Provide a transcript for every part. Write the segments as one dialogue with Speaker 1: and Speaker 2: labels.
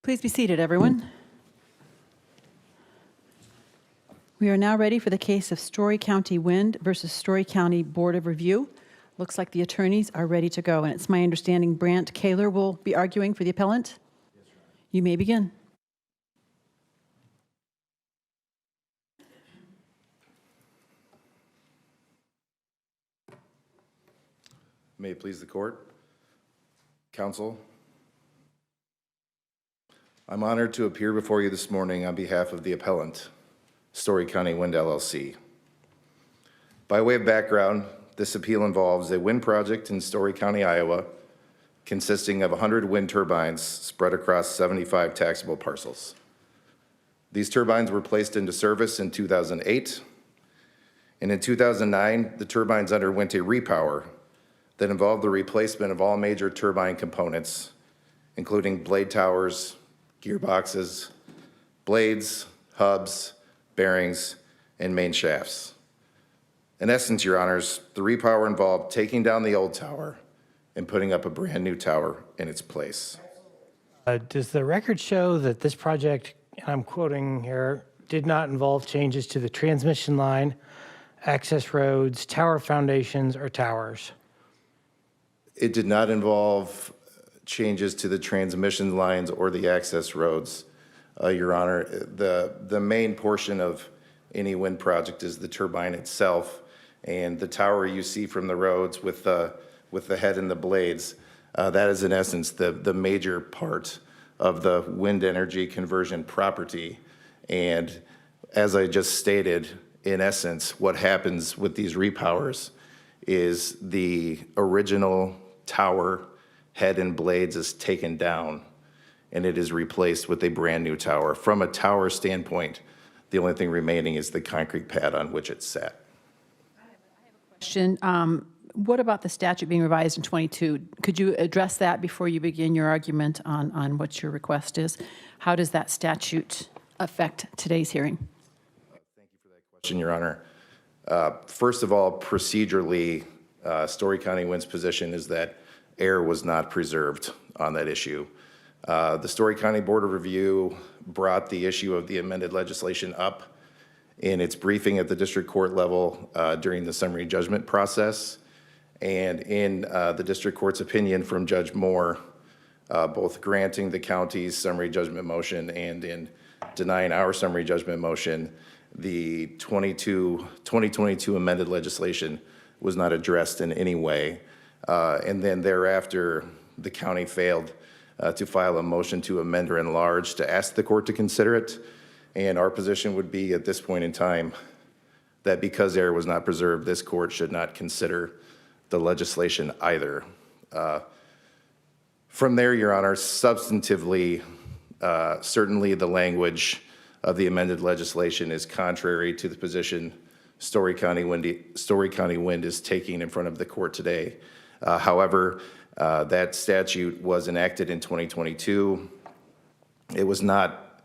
Speaker 1: Please be seated, everyone. We are now ready for the case of Story County Wind versus Story County Board of Review. Looks like the attorneys are ready to go, and it's my understanding Brant Kahler will be arguing for the appellant. Yes, you may begin.
Speaker 2: May it please the court. Counsel, I'm honored to appear before you this morning on behalf of the appellant, Story County Wind LLC. By way of background, this appeal involves a wind project in Story County, Iowa, consisting of 100 wind turbines spread across 75 taxable parcels. These turbines were placed into service in 2008, and in 2009, the turbines underwent a repower that involved the replacement of all major turbine components, including blade towers, gearboxes, blades, hubs, bearings, and main shafts. In essence, Your Honors, the repower involved taking down the old tower and putting up a brand new tower in its place.
Speaker 3: Does the record show that this project, and I'm quoting here, did not involve changes to the transmission line, access roads, tower foundations, or towers?
Speaker 2: It did not involve changes to the transmission lines or the access roads, Your Honor. The main portion of any wind project is the turbine itself, and the tower you see from the roads with the head and the blades, that is in essence the major part of the wind energy conversion property. And as I just stated, in essence, what happens with these repowers is the original tower head and blades is taken down and it is replaced with a brand new tower. From a tower standpoint, the only thing remaining is the concrete pad on which it sat.
Speaker 1: Question, what about the statute being revised in 22? Could you address that before you begin your argument on what your request is? How does that statute affect today's hearing?
Speaker 2: Thank you for that question, Your Honor. First of all, procedurally, Story County Wind's position is that error was not preserved on that issue. The Story County Board of Review brought the issue of the amended legislation up in its briefing at the district court level during the summary judgment process. And in the district court's opinion from Judge Moore, both granting the county's summary judgment motion and in denying our summary judgment motion, the 2022 amended legislation was not addressed in any way. And then thereafter, the county failed to file a motion to amend or enlarge to ask the court to consider it. And our position would be at this point in time that because error was not preserved, this court should not consider the legislation either. From there, Your Honor, substantively, certainly the language of the amended legislation is contrary to the position Story County Wind is taking in front of the court today. However, that statute was enacted in 2022. It was not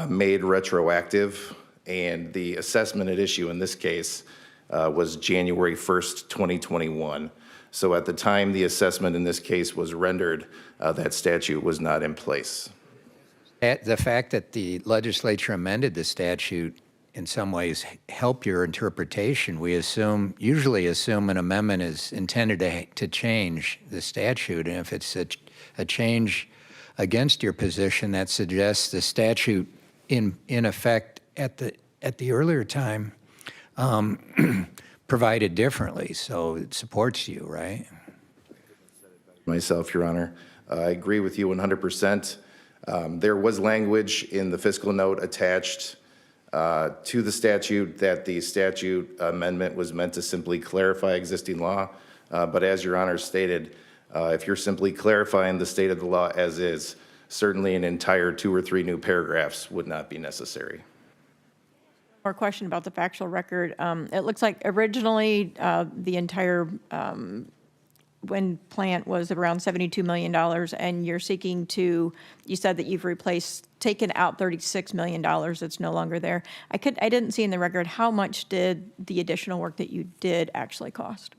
Speaker 2: made retroactive, and the assessment at issue in this case was January 1st, 2021. So at the time the assessment in this case was rendered, that statute was not in place.
Speaker 4: The fact that the legislature amended the statute in some ways help your interpretation. We usually assume an amendment is intended to change the statute, and if it's a change against your position, that suggests the statute in effect at the earlier time provided differently, so it supports you, right?
Speaker 2: Myself, Your Honor, I agree with you 100%. There was language in the fiscal note attached to the statute that the statute amendment was meant to simply clarify existing law. But as Your Honor stated, if you're simply clarifying the state of the law as is, certainly an entire 2 or 3 new paragraphs would not be necessary.
Speaker 5: More question about the factual record. It looks like originally the entire wind plant was around $72 million, and you're seeking to, you said that you've taken out $36 million that's no longer there. I didn't see in the record, how much did the additional work that you did actually cost?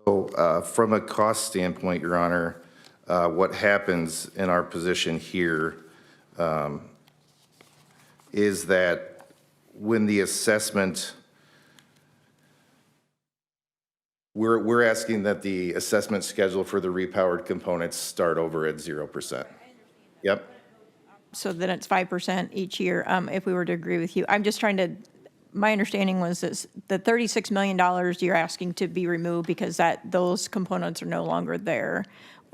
Speaker 2: So from a cost standpoint, Your Honor, what happens in our position here is that when the assessment, we're asking that the assessment schedule for the repowered components start over at 0%. Yep.
Speaker 5: So then it's 5% each year, if we were to agree with you. I'm just trying to, my understanding was this, the $36 million you're asking to be removed because those components are no longer there.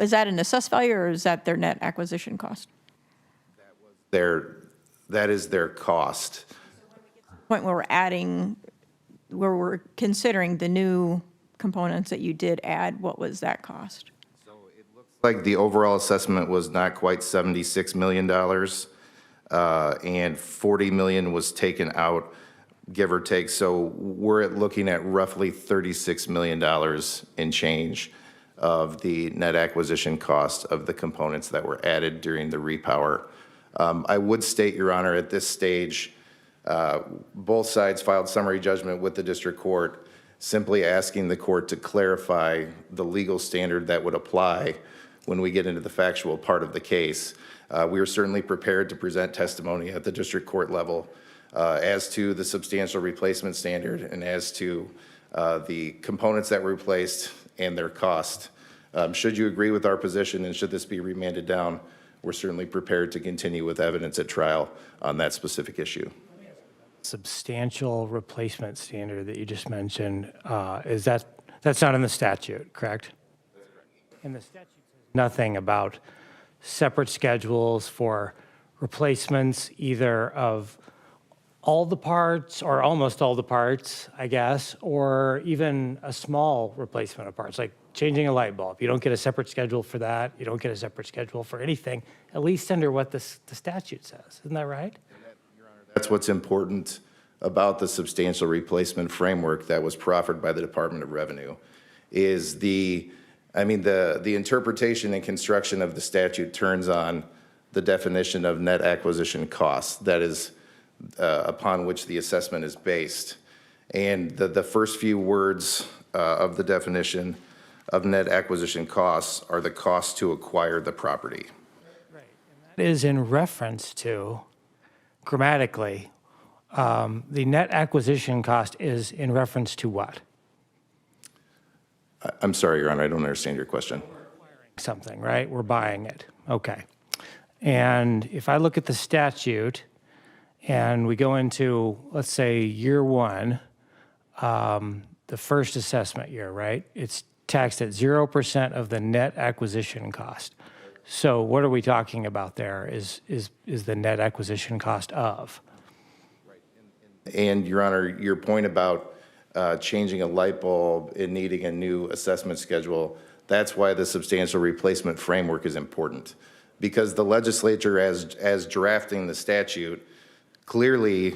Speaker 5: Is that an assessed value or is that their net acquisition cost?
Speaker 2: That is their cost.
Speaker 5: Point where we're considering the new components that you did add, what was that cost?
Speaker 2: Like the overall assessment was not quite $76 million, and $40 million was taken out, give or take. So we're looking at roughly $36 million in change of the net acquisition cost of the components that were added during the repower. I would state, Your Honor, at this stage, both sides filed summary judgment with the district court, simply asking the court to clarify the legal standard that would apply when we get into the factual part of the case. We are certainly prepared to present testimony at the district court level as to the substantial replacement standard and as to the components that were replaced and their cost. Should you agree with our position and should this be remanded down, we're certainly prepared to continue with evidence at trial on that specific issue.
Speaker 3: Substantial replacement standard that you just mentioned, that's not in the statute, correct? In the statute, nothing about separate schedules for replacements either of all the parts or almost all the parts, I guess, or even a small replacement of parts, like changing a light bulb. You don't get a separate schedule for that. You don't get a separate schedule for anything, at least under what the statute says. Isn't that right?
Speaker 2: That's what's important about the substantial replacement framework that was proffered by the Department of Revenue is the interpretation and construction of the statute turns on the definition of net acquisition costs, that is upon which the assessment is based. And the first few words of the definition of net acquisition costs are the cost to acquire the property.
Speaker 3: Right. And that is in reference to, grammatically, the net acquisition cost is in reference to what?
Speaker 2: I'm sorry, Your Honor, I don't understand your question.
Speaker 3: Something, right? We're buying it. Okay. And if I look at the statute and we go into, let's say, year one, the first assessment year, right? It's taxed at 0% of the net acquisition cost. So what are we talking about there is the net acquisition cost of?
Speaker 2: And Your Honor, your point about changing a light bulb and needing a new assessment schedule, that's why the substantial replacement framework is important. Because the legislature, as drafting the statute, clearly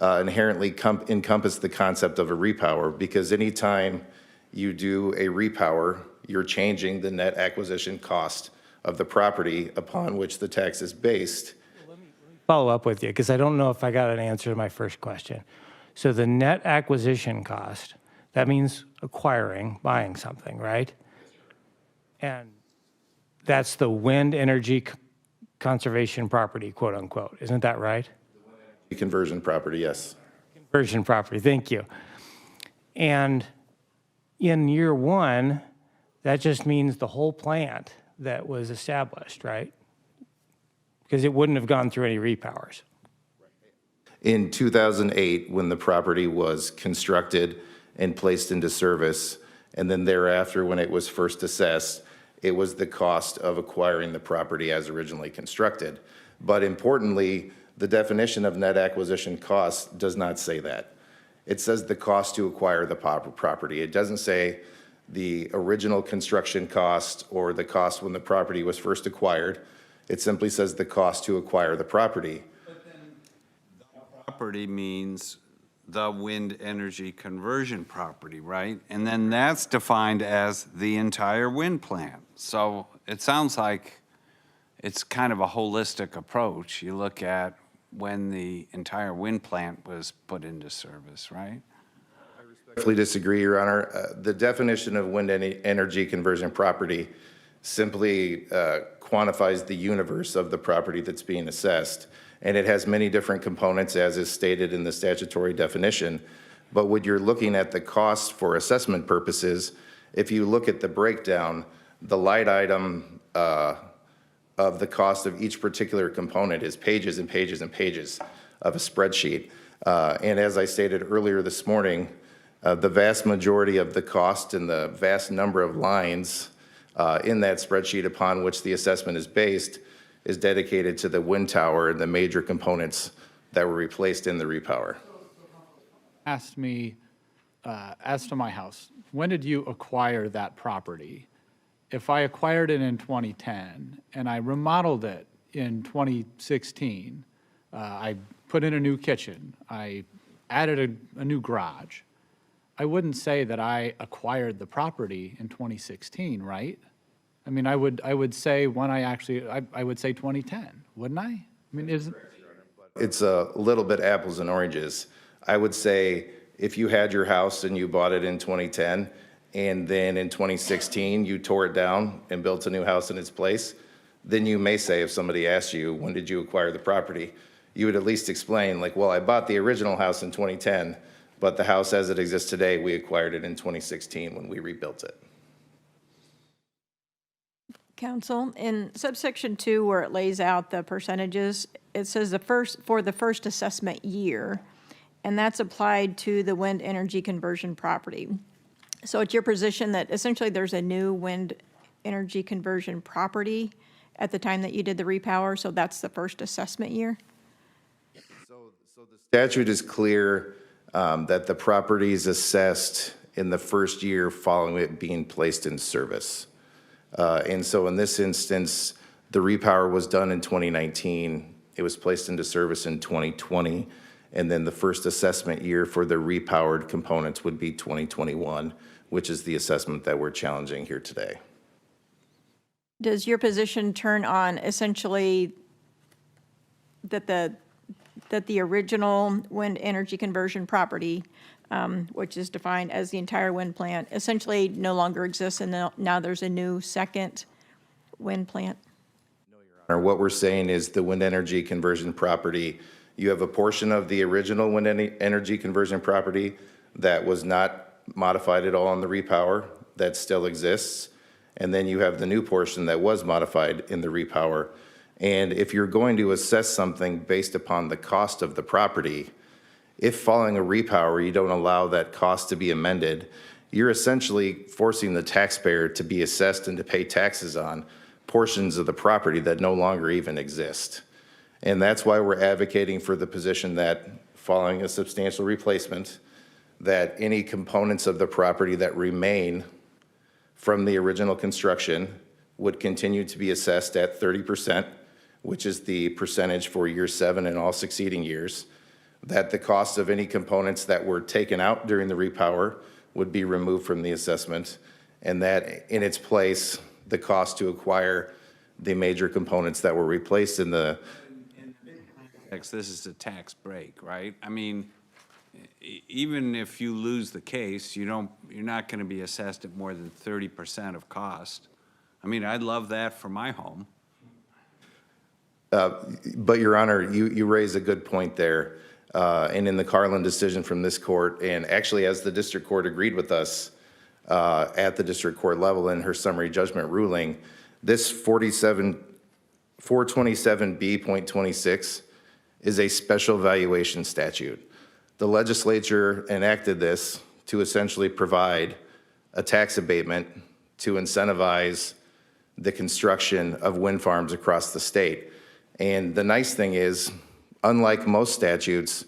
Speaker 2: inherently encompassed the concept of a repower, because anytime you do a repower, you're changing the net acquisition cost of the property upon which the tax is based.
Speaker 3: Follow up with you, because I don't know if I got an answer to my first question. So the net acquisition cost, that means buying something, right? And that's the wind energy conservation property, quote unquote. Isn't that right?
Speaker 2: Conversion property, yes.
Speaker 3: Conversion property, thank you. And in year one, that just means the whole plant that was established, right? Because it wouldn't have gone through any repowers.
Speaker 2: In 2008, when the property was constructed and placed into service, and then thereafter, when it was first assessed, it was the cost of acquiring the property as originally constructed. But importantly, the definition of net acquisition cost does not say that. It says the cost to acquire the property. It doesn't say the original construction cost or the cost when the property was first acquired. It simply says the cost to acquire the property.
Speaker 6: Property means the wind energy conversion property, right? And then that's defined as the entire wind plant. So it sounds like it's kind of a holistic approach. You look at when the entire wind plant was put into service, right?
Speaker 2: Respectfully disagree, Your Honor. The definition of wind energy conversion property simply quantifies the universe of the property that's being assessed. And it has many different components, as is stated in the statutory definition. But when you're looking at the cost for assessment purposes, if you look at the breakdown, the line item of the cost of each particular component is pages and pages and pages of a spreadsheet. And as I stated earlier this morning, the vast majority of the cost and the vast number of lines in that spreadsheet upon which the assessment is based is dedicated to the wind tower and the major components that were replaced in the repower.
Speaker 7: Asked me, as to my house, when did you acquire that property? If I acquired it in 2010 and I remodeled it in 2016, I put in a new kitchen, I added a new garage, I wouldn't say that I acquired the property in 2016, right? I mean, I would say when I would say 2010, wouldn't I? I mean,
Speaker 2: It's a little bit apples and oranges. I would say if you had your house and you bought it in 2010, and then in 2016 you tore it down and built a new house in its place, then you may say, if somebody asks you, when did you acquire the property, you would at least explain, like, well, I bought the original house in 2010, but the house as it exists today, we acquired it in 2016 when we rebuilt it.
Speaker 5: Counsel, in subsection 2, where it lays out the percentages, it says for the first assessment year, and that's applied to the wind energy conversion property. So it's your position that essentially there's a new wind energy conversion property at the time that you did the repower, so that's the first assessment year?
Speaker 2: So the statute is clear that the property is assessed in the first year following it being placed in service. And so in this instance, the repower was done in 2019. It was placed into service in 2020. And then the first assessment year for the repowered components would be 2021, which is the assessment that we're challenging here today.
Speaker 5: Does your position turn on essentially that the original wind energy conversion property, which is defined as the entire wind plant, essentially no longer exists, and now there's a new second wind plant?
Speaker 2: What we're saying is the wind energy conversion property, you have a portion of the original wind energy conversion property that was not modified at all on the repower that still exists. And then you have the new portion that was modified in the repower. And if you're going to assess something based upon the cost of the property, if following a repower, you don't allow that cost to be amended, you're essentially forcing the taxpayer to be assessed and to pay taxes on portions of the property that no longer even exist. And that's why we're advocating for the position that following a substantial replacement, that any components of the property that remain from the original construction would continue to be assessed at 30%, which is the percentage for year 7 and all succeeding years, that the cost of any components that were taken out during the repower would be removed from the assessment, and that in its place, the cost to acquire the major components that were replaced in the...
Speaker 6: This is a tax break, right? I mean, even if you lose the case, you're not going to be assessed at more than 30% of cost. I mean, I'd love that for my home.
Speaker 2: But Your Honor, you raise a good point there. And in the Carlin decision from this court, and actually as the district court agreed with us at the district court level in her summary judgment ruling, this 427B.26 is a special valuation statute. The legislature enacted this to essentially provide a tax abatement to incentivize the construction of wind farms across the state. And the nice thing is, unlike most statutes,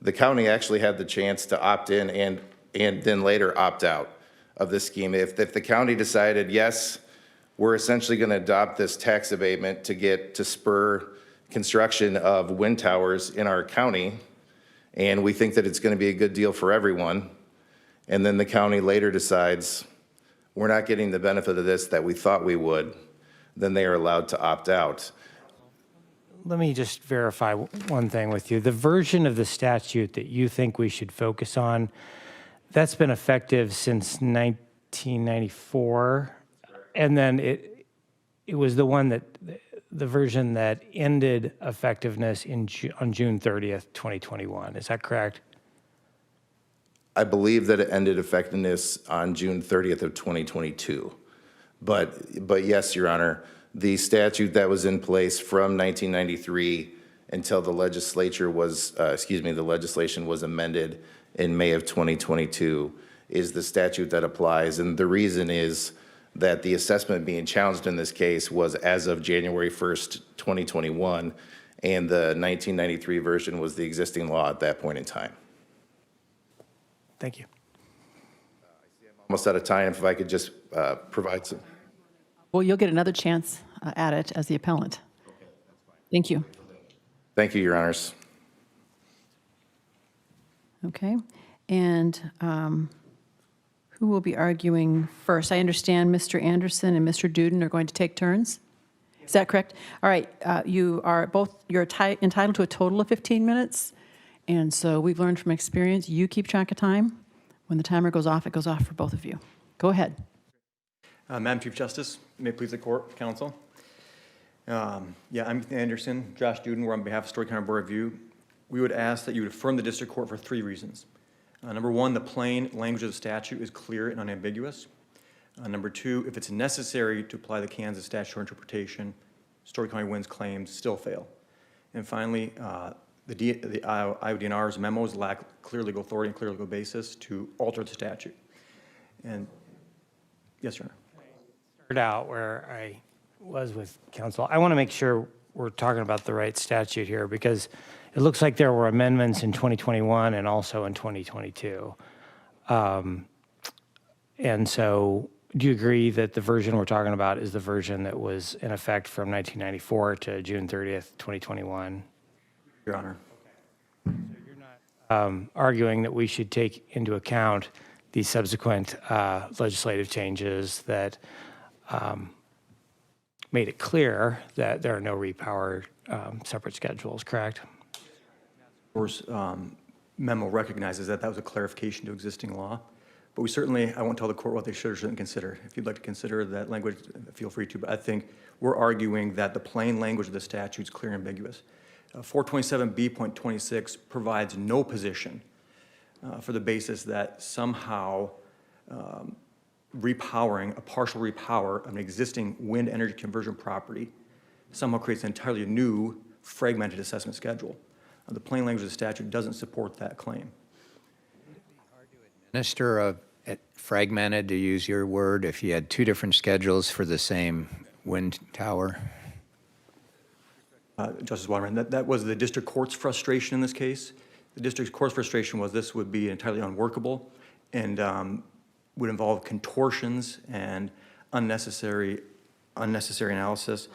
Speaker 2: the county actually had the chance to opt in and then later opt out of this scheme. If the county decided, yes, we're essentially going to adopt this tax abatement to spur construction of wind towers in our county, and we think that it's going to be a good deal for everyone, and then the county later decides we're not getting the benefit of this that we thought we would, then they are allowed to opt out.
Speaker 3: Let me just verify one thing with you. The version of the statute that you think we should focus on, that's been effective since 1994, and then it was the one that, the version that ended effectiveness on June 30th, 2021. Is that correct?
Speaker 2: I believe that it ended effectiveness on June 30th of 2022. But yes, Your Honor, the statute that was in place from 1993 until the legislation was amended in May of 2022 is the statute that applies. And the reason is that the assessment being challenged in this case was as of January 1st, 2021, and the 1993 version was the existing law at that point in time.
Speaker 3: Thank you.
Speaker 2: Almost out of time, if I could just provide some.
Speaker 1: Well, you'll get another chance at it as the appellant. Thank you.
Speaker 2: Thank you, Your Honors.
Speaker 1: Okay, and who will be arguing first? I understand Mr. Anderson and Mr. Duden are going to take turns. Is that correct? All right, you're entitled to a total of 15 minutes, and so we've learned from experience, you keep track of time. When the timer goes off, it goes off for both of you. Go ahead.
Speaker 8: Madam Chief Justice, may it please the court, counsel. I'm Ethan Anderson, Josh Duden. We're on behalf of Story County Board of Review. We would ask that you would affirm the district court for 3 reasons. Number 1, the plain language of the statute is clear and unambiguous. Number 2, if it's necessary to apply the Kansas statutory interpretation, Story County Wind's claims still fail. And finally, the IODNR's memos lack clear legal authority and clear legal basis to alter the statute. And yes, Your Honor.
Speaker 3: Start out where I was with counsel. I want to make sure we're talking about the right statute here because it looks like there were amendments in 2021 and also in 2022. And so do you agree that the version we're talking about is the version that was in effect from 1994 to June 30th, 2021?
Speaker 8: Your Honor.
Speaker 3: Arguing that we should take into account the subsequent legislative changes that made it clear that there are no repowered separate schedules, correct?
Speaker 8: Of course, memo recognizes that that was a clarification to existing law, but we certainly, I won't tell the court what they should or shouldn't consider. If you'd like to consider that language, feel free to, but I think we're arguing that the plain language of the statute is clear and ambiguous. 427B.26 provides no position for the basis that somehow repowering, a partial repower of an existing wind energy conversion property somehow creates an entirely new fragmented assessment schedule. The plain language of the statute doesn't support that claim.
Speaker 4: Minister, fragmented, to use your word, if you had 2 different schedules for the same wind tower?
Speaker 8: Justice Waterman, that was the district court's frustration in this case. The district court's frustration was this would be entirely unworkable and would involve contortions and unnecessary analysis.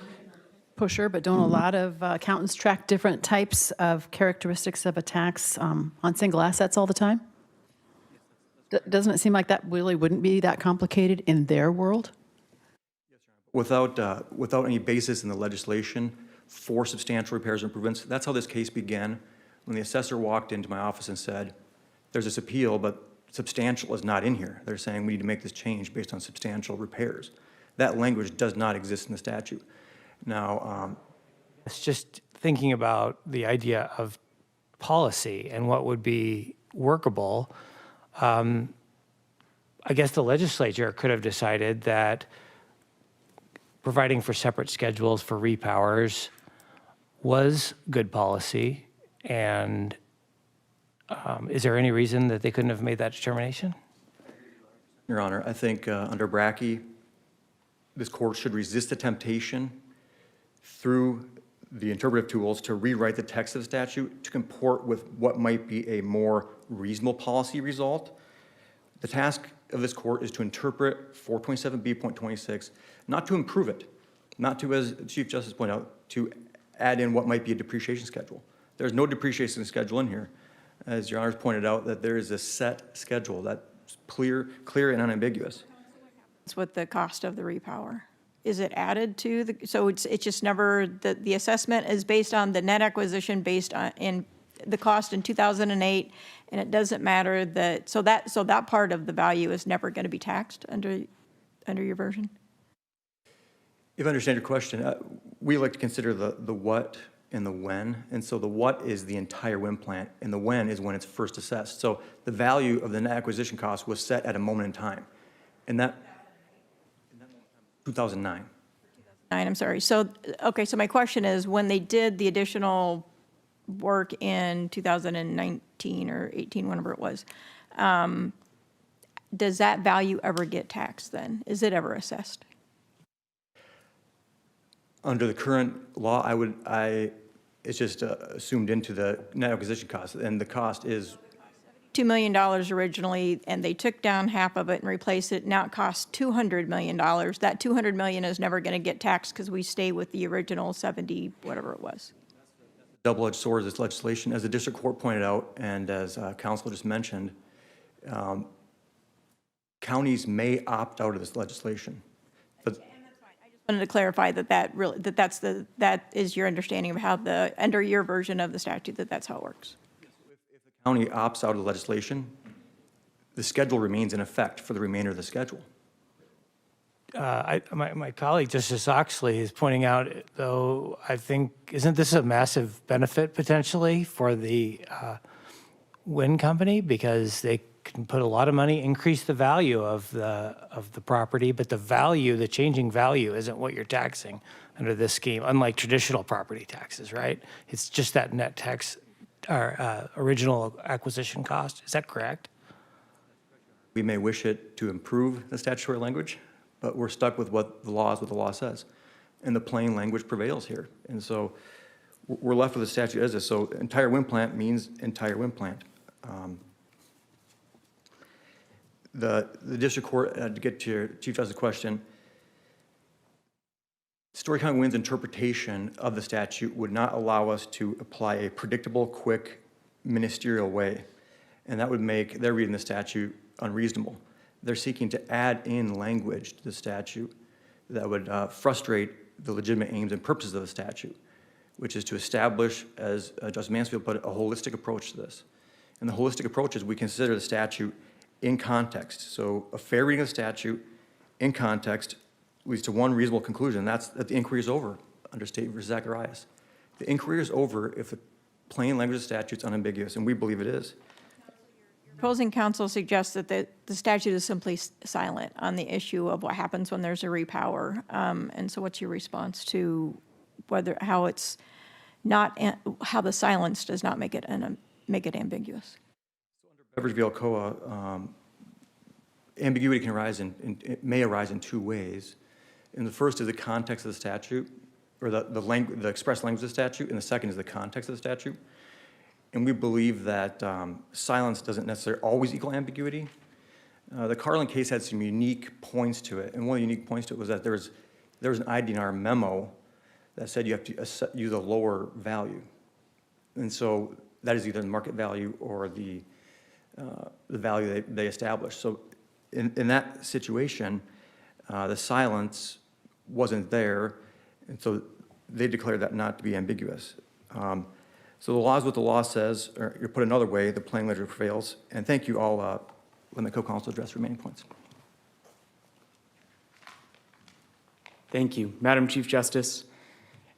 Speaker 1: Pusher, but don't a lot of accountants track different types of characteristics of attacks on single assets all the time? Doesn't it seem like that really wouldn't be that complicated in their world?
Speaker 8: Without any basis in the legislation for substantial repairs and improvements, that's how this case began. When the assessor walked into my office and said, there's this appeal, but substantial is not in here. They're saying we need to make this change based on substantial repairs. That language does not exist in the statute. Now,
Speaker 3: It's just thinking about the idea of policy and what would be workable. I guess the legislature could have decided that providing for separate schedules for repowers was good policy, and is there any reason that they couldn't have made that determination?
Speaker 8: Your Honor, I think under Brackey, this court should resist the temptation through the interpretive tools to rewrite the text of the statute to comport with what might be a more reasonable policy result. The task of this court is to interpret 427B.26, not to improve it, not to, as Chief Justice pointed out, to add in what might be a depreciation schedule. There's no depreciation schedule in here. As Your Honor's pointed out, that there is a set schedule that's clear and unambiguous.
Speaker 5: It's what the cost of the repower. Is it added to the, so it's just never, the assessment is based on the net acquisition based on, in the cost in 2008, and it doesn't matter that, so that part of the value is never going to be taxed under your version?
Speaker 8: If I understand your question, we like to consider the what and the when. And so the what is the entire wind plant, and the when is when it's first assessed. So the value of the net acquisition cost was set at a moment in time. And that, 2009.
Speaker 5: I'm sorry. So, okay, so my question is, when they did the additional work in 2019 or 18, whenever it was, does that value ever get taxed then? Is it ever assessed?
Speaker 8: Under the current law, it's just assumed into the net acquisition cost, and the cost is,
Speaker 5: $2 million originally, and they took down half of it and replaced it. Now it costs $200 million. That $200 million is never going to get taxed because we stay with the original 70, whatever it was.
Speaker 8: double-edged sword of this legislation. As the district court pointed out, and as counsel just mentioned, counties may opt out of this legislation. But
Speaker 5: Wanted to clarify that is your understanding of how under your version of the statute, that's how it works.
Speaker 8: county opts out of the legislation, the schedule remains in effect for the remainder of the schedule.
Speaker 3: My colleague, Justice Oxley, is pointing out, though, I think, isn't this a massive benefit potentially for the wind company? Because they can put a lot of money, increase the value of the property, but the changing value isn't what you're taxing under this scheme, unlike traditional property taxes, right? It's just that net tax, or original acquisition cost. Is that correct?
Speaker 8: We may wish it to improve the statutory language, but we're stuck with what the law says. And the plain language prevails here. And so we're left with the statute as is. So entire wind plant means entire wind plant. The district court, to get to your Chief Justice's question, Story County Wind's interpretation of the statute would not allow us to apply a predictable, quick, ministerial way. And that would make their reading the statute unreasonable. They're seeking to add in language to the statute that would frustrate the legitimate aims and purposes of the statute, which is to establish, as Justice Mansfield put it, a holistic approach to this. And the holistic approach is we consider the statute in context. So a fair reading of the statute in context leads to one reasonable conclusion, and that's that the inquiry is over under State v. Zacharias. The inquiry is over if the plain language of the statute is unambiguous, and we believe it is.
Speaker 5: Opposing counsel suggests that the statute is simply silent on the issue of what happens when there's a repower. And so what's your response to how the silence does not make it ambiguous?
Speaker 8: Beverage v. Alcoa, ambiguity can arise it may arise in two ways. And the first is the context of the statute, or the express language of the statute, and the second is the context of the statute. And we believe that silence doesn't necessarily always equal ambiguity. The Carlin case had some unique points to it, and one of the unique points to it was that there was an IDNR memo that said you have to use a lower value. And so that is either the market value or the value they established. So in that situation, the silence wasn't there, and so they declared that not to be ambiguous. So the law is what the law says, or you put another way, the plain language prevails. And thank you all. Let my co-counsel address the remaining points.
Speaker 9: Thank you, Madam Chief Justice.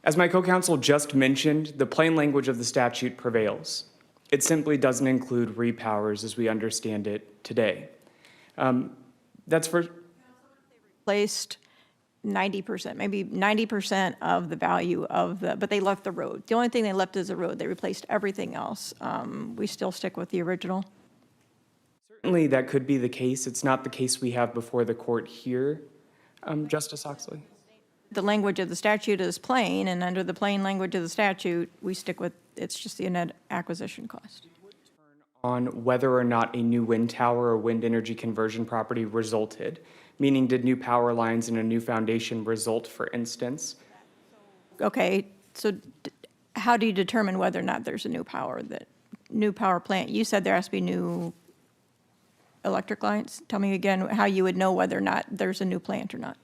Speaker 9: As my co-counsel just mentioned, the plain language of the statute prevails. It simply doesn't include repowers as we understand it today. That's for...
Speaker 5: Replaced 90%, maybe 90% of the value of but they left the road. The only thing they left is the road. They replaced everything else. We still stick with the original?
Speaker 9: Certainly that could be the case. It's not the case we have before the court here, Justice Oxley.
Speaker 5: The language of the statute is plain, and under the plain language of the statute, we stick with, it's just the net acquisition cost.
Speaker 9: On whether or not a new wind tower or wind energy conversion property resulted, meaning did new power lines and a new foundation result, for instance?
Speaker 5: Okay, so how do you determine whether or not there's a new power plant? You said there has to be new electric lines. Tell me again how you would know whether or not there's a new plant or not.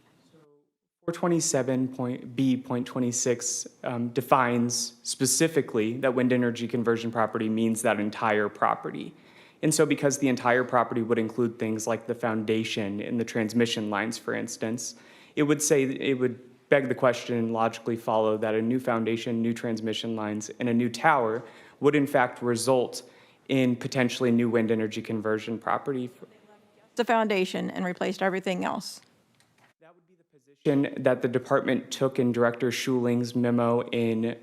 Speaker 9: 427.B.26 defines specifically that wind energy conversion property means that entire property. And so because the entire property would include things like the foundation and the transmission lines, for instance, it would say, it would beg the question and logically follow that a new foundation, new transmission lines, and a new tower would in fact result in potentially new wind energy conversion property.
Speaker 5: The foundation and replaced everything else.
Speaker 9: That the department took in Director Schuling's memo in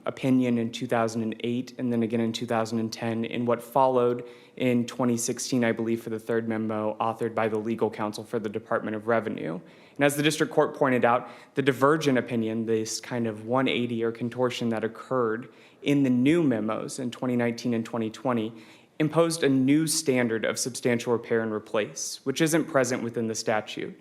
Speaker 9: opinion in 2008 and then again in 2010 in what followed in 2016, I believe, for the third memo authored by the legal counsel for the Department of Revenue. And as the district court pointed out, the divergent opinion, this kind of 180 or contortion that occurred in the new memos in 2019 and 2020 imposed a new standard of substantial repair and replace, which isn't present within the statute.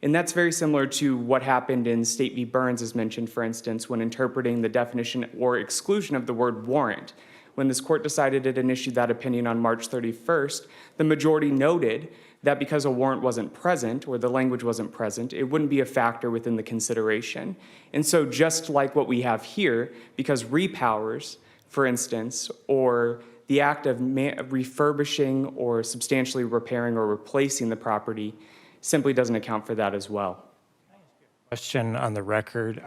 Speaker 9: And that's very similar to what happened in State v. Burns, as mentioned, for instance, when interpreting the definition or exclusion of the word warrant. When this court decided it and issued that opinion on March 31st, the majority noted that because a warrant wasn't present or the language wasn't present, it wouldn't be a factor within the consideration. And so just like what we have here, because repowers, for instance, or the act of refurbishing or substantially repairing or replacing the property simply doesn't account for that as well.
Speaker 3: Question on the record.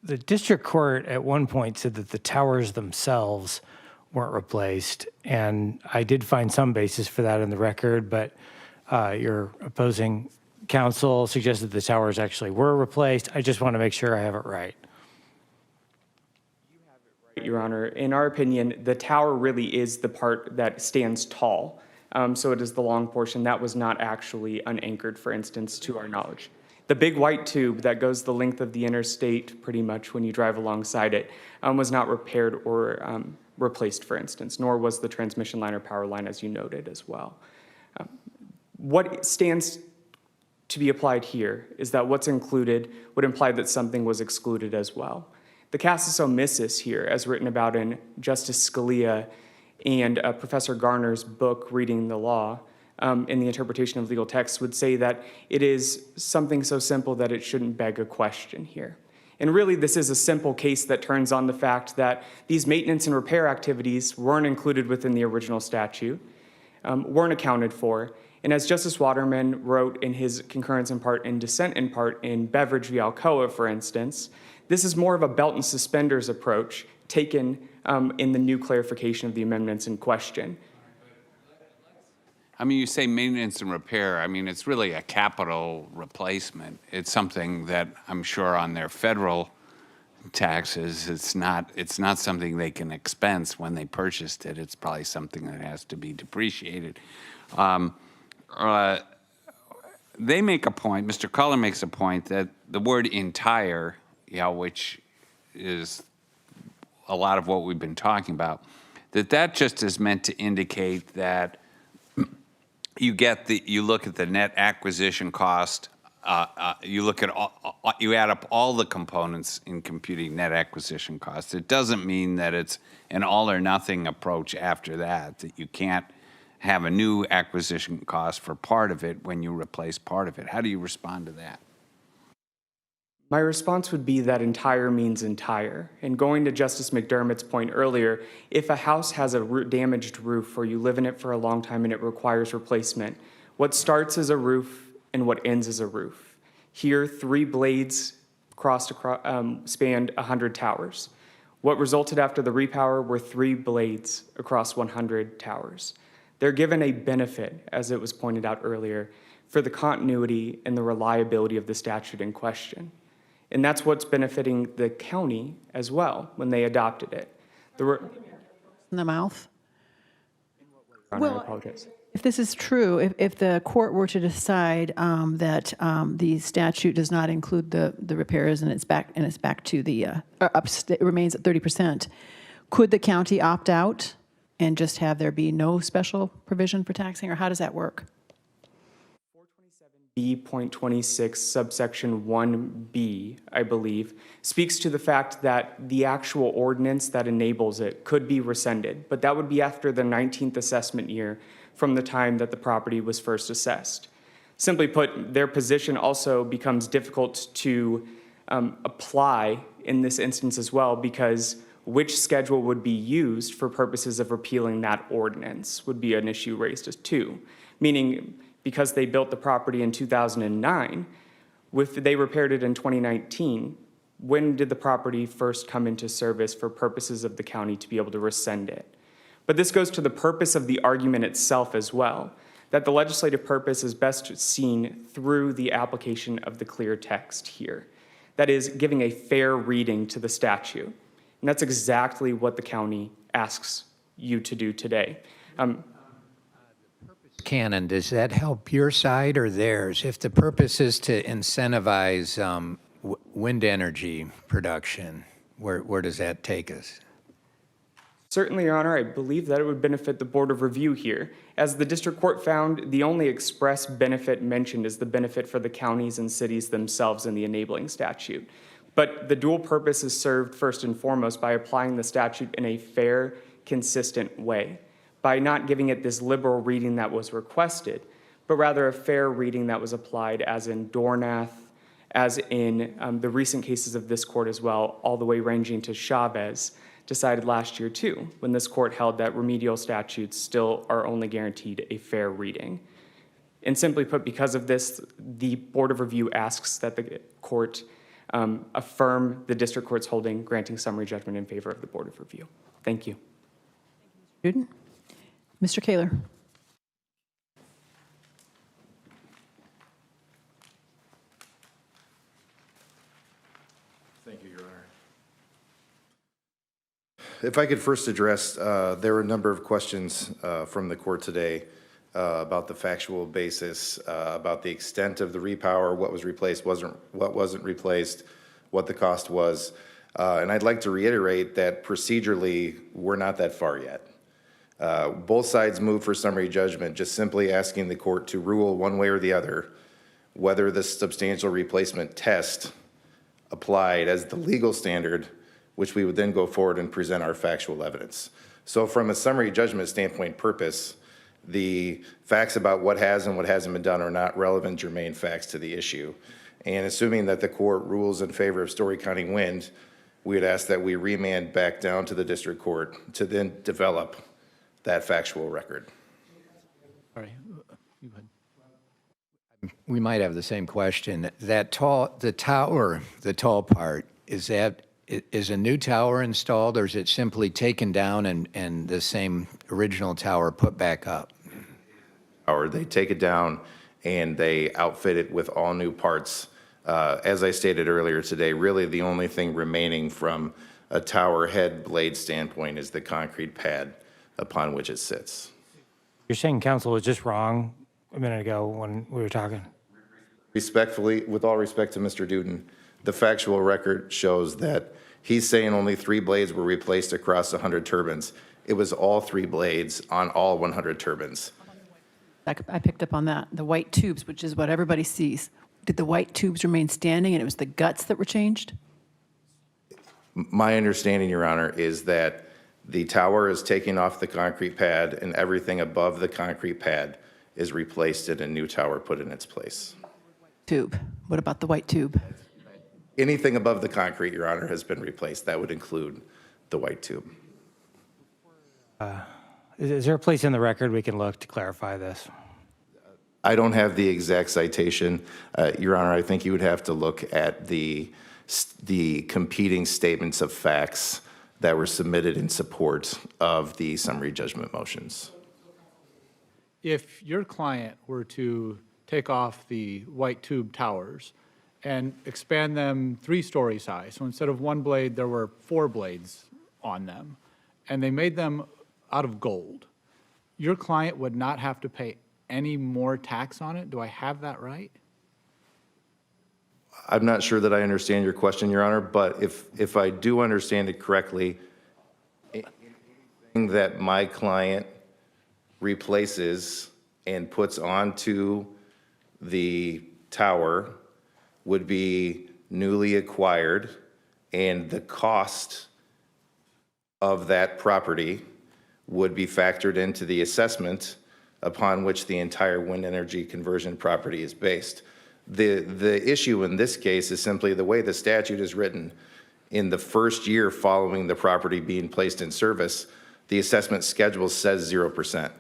Speaker 3: The district court at one point said that the towers themselves weren't replaced, and I did find some basis for that in the record, but your opposing counsel suggested the towers actually were replaced. I just want to make sure I have it right.
Speaker 9: Your Honor, in our opinion, the tower really is the part that stands tall. So it is the long portion that was not actually unanchored, for instance, to our knowledge. The big white tube that goes the length of the interstate pretty much when you drive alongside it was not repaired or replaced, for instance, nor was the transmission line or power line, as you noted as well. What stands to be applied here is that what's included would imply that something was excluded as well. The casus omissus here, as written about in Justice Scalia and Professor Garner's book, Reading the Law, in the interpretation of legal texts, would say that it is something so simple that it shouldn't beg a question here. And really, this is a simple case that turns on the fact that these maintenance and repair activities weren't included within the original statute, weren't accounted for. And as Justice Waterman wrote in his concurrence in part and dissent in part in Beveridge v. Alcoa, for instance, this is more of a belt and suspenders approach taken in the new clarification of the amendments in question.
Speaker 6: I mean, you say maintenance and repair. I mean, it's really a capital replacement. It's something that I'm sure on their federal taxes, it's not something they can expense when they purchased it. It's probably something that has to be depreciated. They make a point, Mr. Kahler makes a point that the word entire, which is a lot of what we've been talking about, that just is meant to indicate that you look at the net acquisition cost, you add up all the components in computing net acquisition costs. It doesn't mean that it's an all or nothing approach after that you can't have a new acquisition cost for part of it when you replace part of it. How do you respond to that?
Speaker 9: My response would be that entire means entire. And going to Justice McDermott's point earlier, if a house has a damaged roof or you live in it for a long time and it requires replacement, what starts as a roof and what ends as a roof. Here, 3 blades spanned 100 towers. What resulted after the repower were 3 blades across 100 towers. They're given a benefit, as it was pointed out earlier, for the continuity and the reliability of the statute in question. And that's what's benefiting the county as well when they adopted it.
Speaker 1: In the mouth?
Speaker 9: I apologize.
Speaker 1: If this is true, if the court were to decide that the statute does not include the repairs and it's back to the it remains at 30%, could the county opt out and just have there be no special provision for taxing, or how does that work?
Speaker 9: B.26 subsection 1B, I believe, speaks to the fact that the actual ordinance that enables it could be rescinded, but that would be after the 19th assessment year from the time that the property was first assessed. Simply put, their position also becomes difficult to apply in this instance as well, because which schedule would be used for purposes of repealing that ordinance would be an issue raised as too, meaning because they built the property in 2009, They repaired it in 2019. When did the property first come into service for purposes of the county to be able to rescind it? But this goes to the purpose of the argument itself as well, that the legislative purpose is best seen through the application of the clear text here. That is, giving a fair reading to the statute. And that's exactly what the county asks you to do today.
Speaker 4: Canon, does that help your side or theirs? If the purpose is to incentivize wind energy production, where does that take us?
Speaker 9: Certainly, Your Honor, I believe that it would benefit the Board of Review here. As the district court found, the only express benefit mentioned is the benefit for the counties and cities themselves in the enabling statute. But the dual purpose is served first and foremost by applying the statute in a fair, consistent way, by not giving it this liberal reading that was requested, but rather a fair reading that was applied as in Dornath, as in the recent cases of this court as well, all the way ranging to Chavez, decided last year too, when this court held that remedial statutes still are only guaranteed a fair reading. And simply put, because of this, the Board of Review asks that the court affirm the district court's holding, granting summary judgment in favor of the Board of Review. Thank you.
Speaker 1: Duden? Mr. Kahler?
Speaker 2: Thank you, Your Honor. If I could first address, there were a number of questions from the court today about the factual basis, about the extent of the repower, what was replaced, what wasn't replaced, what the cost was. And I'd like to reiterate that procedurally, we're not that far yet. Both sides moved for summary judgment, just simply asking the court to rule one way or the other whether the substantial replacement test applied as the legal standard, which we would then go forward and present our factual evidence. So from a summary judgment standpoint purpose, the facts about what has and what hasn't been done are not relevant germane facts to the issue. And assuming that the court rules in favor of Story County Wind, we would ask that we remand back down to the district court to then develop that factual record.
Speaker 7: Sorry, you go ahead.
Speaker 4: We might have the same question. The tall part, is a new tower installed, or is it simply taken down and the same original tower put back up?
Speaker 2: Or they take it down and they outfit it with all new parts. As I stated earlier today, really the only thing remaining from a tower head blade standpoint is the concrete pad upon which it sits.
Speaker 3: You're saying counsel was just wrong a minute ago when we were talking?
Speaker 2: Respectfully, with all respect to Mr. Duden, the factual record shows that he's saying only 3 blades were replaced across 100 turbines. It was all 3 blades on all 100 turbines.
Speaker 1: I picked up on that. The white tubes, which is what everybody sees. Did the white tubes remain standing and it was the guts that were changed?
Speaker 2: My understanding, Your Honor, is that the tower is taking off the concrete pad and everything above the concrete pad is replaced and a new tower put in its place.
Speaker 1: Tube. What about the white tube?
Speaker 2: Anything above the concrete, Your Honor, has been replaced. That would include the white tube.
Speaker 3: Is there a place in the record we can look to clarify this?
Speaker 2: I don't have the exact citation. Your Honor, I think you would have to look at the competing statements of facts that were submitted in support of the summary judgment motions.
Speaker 7: If your client were to take off the white tube towers and expand them 3-story size, so instead of 1 blade, there were 4 blades on them, and they made them out of gold, your client would not have to pay any more tax on it? Do I have that right?
Speaker 2: I'm not sure that I understand your question, Your Honor, but if I do understand it correctly, anything that my client replaces and puts onto the tower would be newly acquired, and the cost of that property would be factored into the assessment upon which the entire wind energy conversion property is based. The issue in this case is simply the way the statute is written. In the first year following the property being placed in service, the assessment schedule says 0%,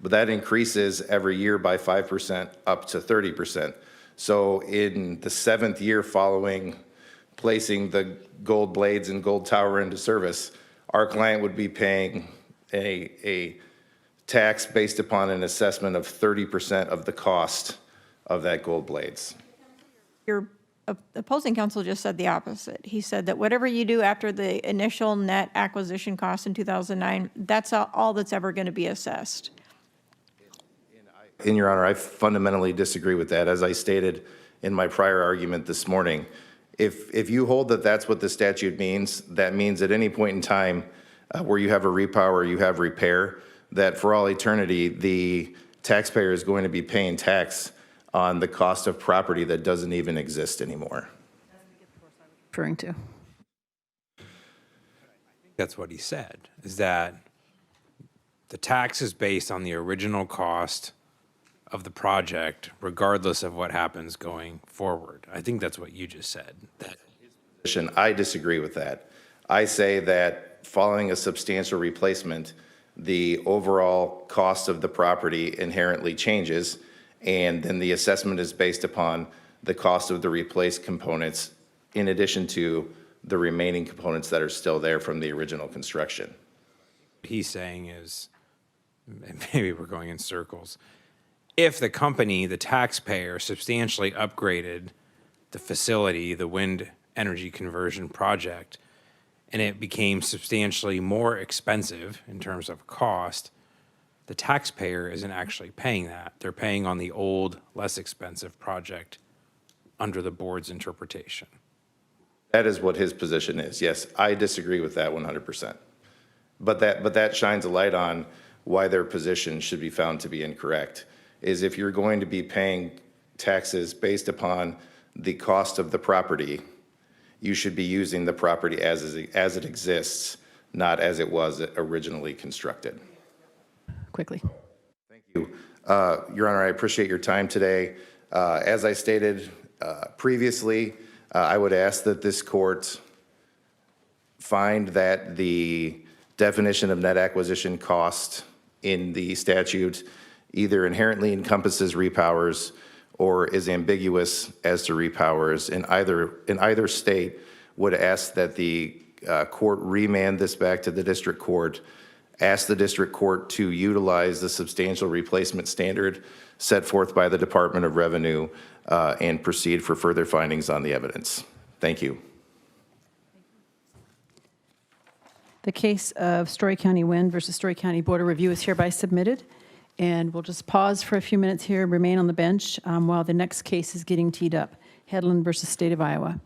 Speaker 2: but that increases every year by 5% up to 30%. So in the 7th year following placing the gold blades and gold tower into service, our client would be paying a tax based upon an assessment of 30% of the cost of that gold blades.
Speaker 5: Your opposing counsel just said the opposite. He said that whatever you do after the initial net acquisition cost in 2009, that's all that's ever going to be assessed.
Speaker 2: In Your Honor, I fundamentally disagree with that. As I stated in my prior argument this morning, if you hold that that's what the statute means, that means at any point in time where you have a repower or you have repair, that for all eternity, the taxpayer is going to be paying tax on the cost of property that doesn't even exist anymore.
Speaker 1: Referring to.
Speaker 10: That's what he said, is that the tax is based on the original cost of the project, regardless of what happens going forward. I think that's what you just said.
Speaker 2: I disagree with that. I say that following a substantial replacement, the overall cost of the property inherently changes, and then the assessment is based upon the cost of the replaced components in addition to the remaining components that are still there from the original construction.
Speaker 10: What he's saying is, and maybe we're going in circles, if the company, the taxpayer, substantially upgraded the facility, the wind energy conversion project, and it became substantially more expensive in terms of cost, the taxpayer isn't actually paying that. They're paying on the old, less expensive project under the board's interpretation.
Speaker 2: That is what his position is. Yes, I disagree with that 100%. But that shines a light on why their position should be found to be incorrect, is if you're going to be paying taxes based upon the cost of the property, you should be using the property as it exists, not as it was originally constructed.
Speaker 1: Quickly.
Speaker 2: Thank you. Your Honor, I appreciate your time today. As I stated previously, I would ask that this court find that the definition of net acquisition cost in the statute either inherently encompasses repowers or is ambiguous as to repowers. In either state, would ask that the court remand this back to the district court, ask the district court to utilize the substantial replacement standard set forth by the Department of Revenue and proceed for further findings on the evidence. Thank you.
Speaker 1: The case of Story County Wind versus Story County Board of Review is hereby submitted. And we'll just pause for a few minutes here, remain on the bench while the next case is getting teed up. Headland versus State of Iowa.